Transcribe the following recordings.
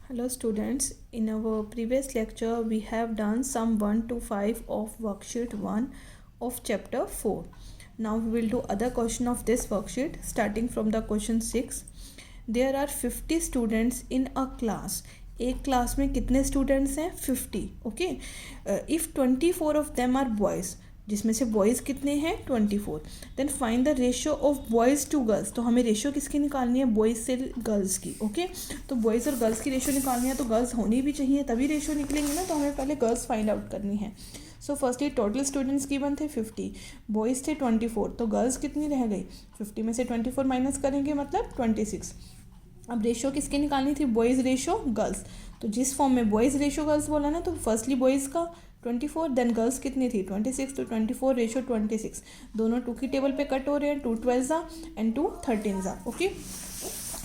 Hello students, in our previous lecture we have done sum 1 to 5 of worksheet 1 of chapter 4. Now we will do other question of this worksheet starting from the question 6. There are 50 students in a class. एक class में कितने students हैं 50. Okay. If 24 of them are boys, जिसमें से boys कितने हैं 24. Then find the ratio of boys to girls. तो हमें रेशियो किसकी निकालनी है, बॉयज़ से गर्ल्स की. ओके. तो बॉयज़ और गर्ल्स की रेशियो निकालनी है तो गर्ल्स होनी भी चाहिए तभी रेशियो निकलेंगे ना. तो हमें पहले गर्ल्स फाइंड आउट करनी है. So firstly total students given थे 50, बॉयज़ थे 24, तो गर्ल्स कितनी रह गई 50 में से 24 माइनस करेंगे मतलब 26. अब रेशियो किसकी निकालनी थी, बॉयज़ रेशियो गर्ल्स. तो जिस फॉर्म में बॉयज़ रेशियो गर्ल्स बोला ना, तो फर्स्टली बॉयज़ का 24, देन गर्ल्स कितनी थी 26, तो 24 रेशियो 26. दोनों 2 की टेबल पे कट हो रहे हैं, 2 12 एंड 2 13. ओके.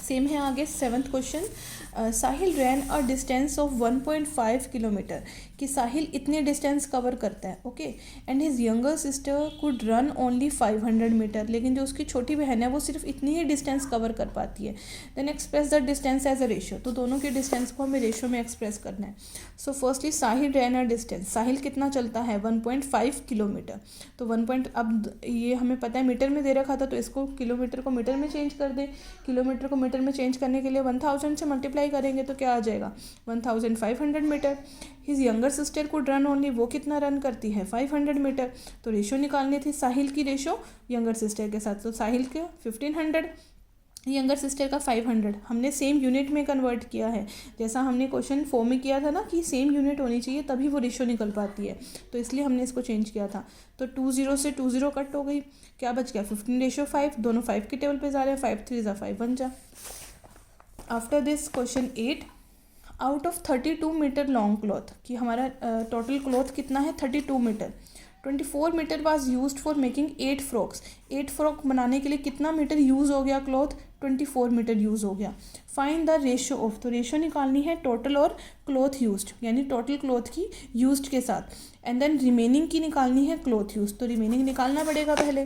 सेम है आगे 7th question. Sahil ran a distance of 1.5 kilometre, कि साहिल इतने डिस्टेंस कवर करता है. Okay. And his younger sister could run only 500 metre, लेकिन जो उसकी छोटी बहन है वो सिर्फ इतनी ही डिस्टेंस कवर कर पाती है. Then express the distance as a ratio. तो दोनों के डिस्टेंस को हमें रेशियो में एक्सप्रेस करना है. So firstly Sahil ran a distance, साहिल कितना चलता है 1.5 किलोमीटर. तो अब ये हमें पता है मीटर में दे रखा था, तो इसको किलोमीटर को मीटर में चेंज कर दें. किलोमीटर को मीटर में चेंज करने के लिए 1000 से मल्टीप्लाई करेंगे तो क्या आ जाएगा 1500 मीटर. हिज यंगर सिस्टर को रन ओनली, वो कितना रन करती है 500 मीटर. तो रेशियो निकालनी थी साहिल की रेशियो यंगर सिस्टर के साथ. तो साहिल के 1500, यंगर सिस्टर का 500. हमने सेम यूनिट में कन्वर्ट किया है, जैसा हमने क्वेश्चन 4 में किया था ना कि सेम यूनिट होनी चाहिए तभी वो रेशियो निकल पाती है. तो इसलिए हमने इसको चेंज किया था. तो 20 से 20 कट हो गई, क्या बच गया 15:5. दोनों 5 की टेबल पे जा रहे हैं, 5 3 5 बन जा. After this question 8, out of 32 metre long cloth, कि हमारा टोटल क्लॉथ कितना है 32 metre. 24 metre was used for making 8 frocks. 8 frock बनाने के लिए कितना मीटर यूज़ हो गया क्लॉथ, 24 मीटर यूज़ हो गया. फाइंड द रेशियो ऑफ, तो रेशियो निकालनी है टोटल और क्लॉथ यूज्ड, यानी टोटल क्लॉथ की यूज्ड के साथ. एंड देन रिमेनिंग की निकालनी है क्लॉथ यूज. तो रिमेनिंग निकालना पड़ेगा पहले.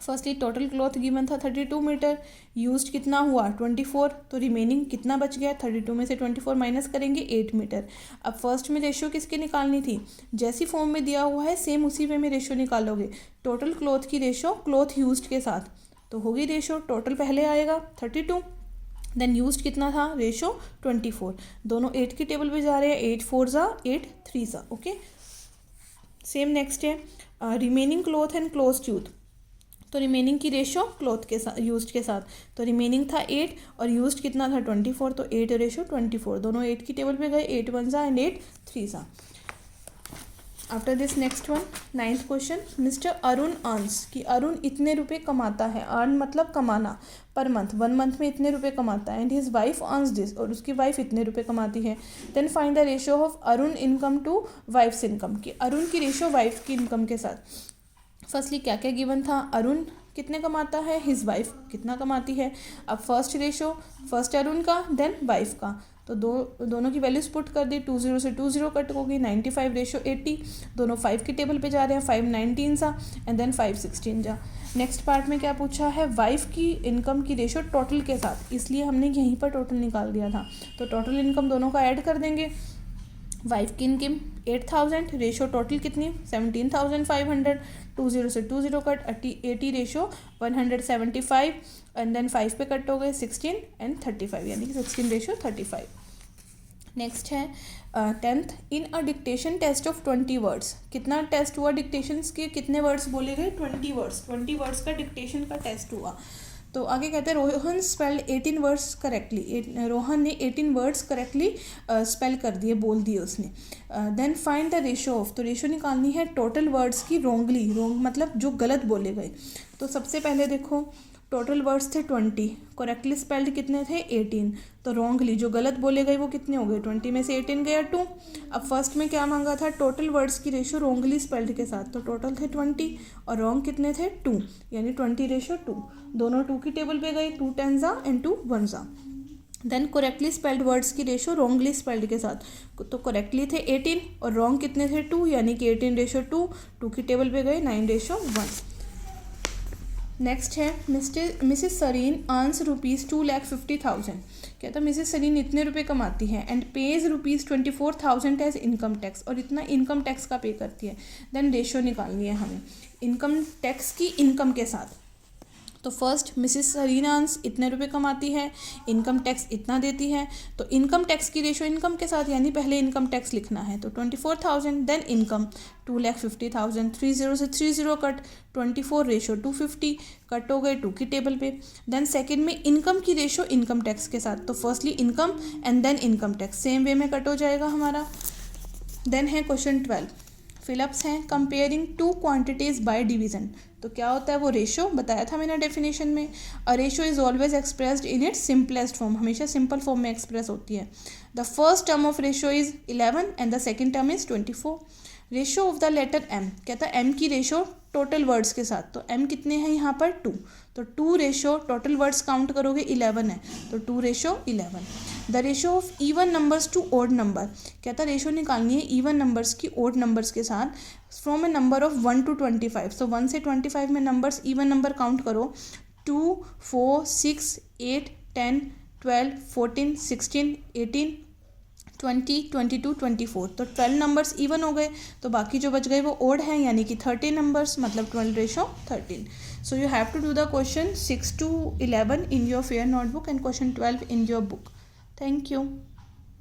फर्स्टली टोटल क्लॉथ गिवन था 32 मीटर, यूज्ड कितना हुआ 24, तो रिमेनिंग कितना बच गया 32 में से 24 माइनस करेंगे 8 मीटर. अब फर्स्ट में रेशियो किसकी निकालनी थी, जैसी फॉर्म में दिया हुआ है सेम उसी वे में रेशियो निकालोगे. टोटल क्लॉथ की रेशियो क्लॉथ यूज्ड के साथ, तो होगी रेशियो टोटल पहले आएगा 32, देन यूज्ड कितना था रेशियो 24. दोनों 8 की टेबल पे जा रहे हैं, 8 4 8 3. ओके. सेम नेक्स्ट है remaining cloth and cloth use. तो रिमेनिंग की रेशियो क्लॉथ के साथ यूज्ड के साथ, तो रिमेनिंग था 8 और यूज्ड कितना था 24, तो 8 रेशियो 24. दोनों 8 की टेबल पे गए, 8 1 and 8 3. After this next one 9th question. Mister Arun earns, कि अरुण इतने रुपए कमाता है. अर्न मतलब कमाना, पर मंथ, 1 मंथ में इतने रुपए कमाता है. And his wife earns this, और उसकी वाइफ इतने रुपए कमाती है. Then find the ratio of Arun income to wife's income, कि अरुण की रेशियो वाइफ की इनकम के साथ. फर्स्टली क्या क्या गिवन था, अरुण कितने कमाता है, हिज वाइफ कितना कमाती है. अब फर्स्ट रेशियो, फर्स्ट अरुण का देन वाइफ का, तो दोनों की वैल्यूज पुट कर दी. 20 से 20 कट होगी, 95 रेशियो 80. दोनों 5 की टेबल पे जा रहे हैं, 5 19 सा एंड देन 5 16 जा. नेक्स्ट पार्ट में क्या पूछा है, वाइफ की इनकम की रेशियो टोटल के साथ, इसलिए हमने यहीं पर टोटल निकाल दिया था. तो टोटल इनकम दोनों का ऐड कर देंगे. वाइफ की इनकम 8000, रेशियो टोटल कितनी 17500. 20 से 20 कट, 80 रेशियो 175 एंड देन 5 पे कट हो गए 16 एंड 35, यानी कि 16 रेशियो 35. नेक्स्ट है 10th. In a dictation test of 20 words, कितना टेस्ट हुआ डिक्टेशंस के, कितने वर्ड्स बोले गए 20 वर्ड्स. 20 वर्ड्स का डिक्टेशन का टेस्ट हुआ. तो आगे कहते हैं Rohan spelled 18 words correctly. Rohan ने 18 वर्ड्स करेक्टली स्पेल कर दिए, बोल दिए उसने. Then find the ratio of, तो रेशियो निकालनी है टोटल वर्ड्स की रॉन्गली, रॉन्ग मतलब जो गलत बोले गए. तो सबसे पहले देखो टोटल वर्ड्स थे 20, करेक्टली स्पेल्ड कितने थे 18, तो रॉन्गली जो गलत बोले गए वो कितने हो गए 20 में से 18 गया 2. अब फर्स्ट में क्या मांगा था, टोटल वर्ड्स की रेशियो रॉन्गली स्पेल्ड के साथ, तो टोटल थे 20 और रॉन्ग कितने थे 2, यानी 20 रेशियो 2. दोनों 2 की टेबल पे गई, 2 10 and 2 1. Then correctly spelled words की रेशियो रॉन्गली स्पेल्ड के साथ, तो करेक्टली थे 18 और रॉन्ग कितने थे 2, यानी कि 18 रेशियो 2. 2 की टेबल पे गए, 9 रेशियो 1. नेक्स्ट है मिसेस सरीन अर्न्स ₹2,50,000। कहता मिसेस सरीन इतने रुपए कमाती है and pays ₹24,000 as income tax, और इतना इनकम टैक्स का पे करती है। देन रेशो निकालनी है हमें इनकम टैक्स की इनकम के साथ। तो फर्स्ट मिसेस सरीना अर्न्स इतने रुपए कमाती है, इनकम टैक्स इतना देती है, तो इनकम टैक्स की रेशो इनकम के साथ, यानी पहले इनकम टैक्स लिखना है। तो 24,000 देन इनकम 2,50,000, 30 से 30 कट, 24 रेशो 250 कट हो गए 2 की टेबल पे। देन सेकंड में इनकम की रेशो इनकम टैक्स के साथ, तो firstly income and then income tax, same way में कट हो जाएगा हमारा। देन है क्वेश्चन 12, फिलअप्स हैं comparing two quantities by division. तो क्या होता है वो रेशो, बताया था मैंने डेफिनेशन में। A ratio is always expressed in its simplest form, हमेशा सिंपल फॉर्म में एक्सप्रेस होती है। The first term of ratio is 11 and the second term is 24। Ratio of the letter M, कहता है एम की रेशो टोटल वर्ड्स के साथ, तो एम कितने हैं यहाँ पर 2, तो 2 रेशो टोटल वर्ड्स काउंट करोगे 11 है, तो 2 ratio 11। The ratio of even numbers to odd number, कहता रेशो निकालनी है इवन नंबर्स की ओड नंबर्स के साथ, from a number of 1 to 25। So 1 से 25 में नंबर्स इवन नंबर काउंट करो, 2, 4, 6, 8, 10, 12, 14, 16, 18, 20, 22, 24। तो 12 नंबर्स इवन हो गए, तो बाकी जो बच गए वो ओड हैं, यानी कि 30 नंबर्स, मतलब 12 ratio 13। So you have to do the question 6 to 11 in your fair notebook and question 12 in your book. Thank you.